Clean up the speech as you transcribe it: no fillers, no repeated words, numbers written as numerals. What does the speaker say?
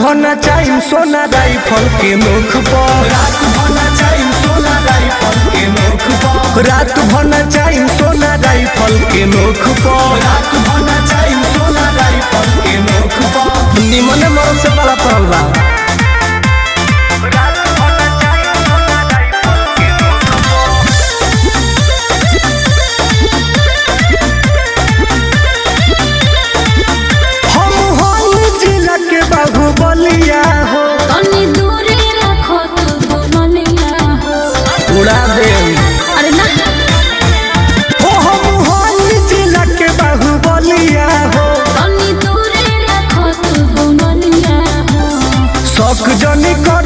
भना चाहिए सोना राइफल के मुख पर, रात भना चाहिए सोना राइफल के मुख पर, रात भना चाहिए सोना राइफल के मुख पर, रात भना चाहिए सोना राइफल के मुख पर। निमन मरद से बड़ा पड़ल बा। बाहुबलिया हो तनी दूरे रखो तू दुनिया हो उड़ा दे। अरे ना हो हम होली जिला के बाहुबलिया हो तनी दूरे रखो तू दुनिया हो शौक जनी को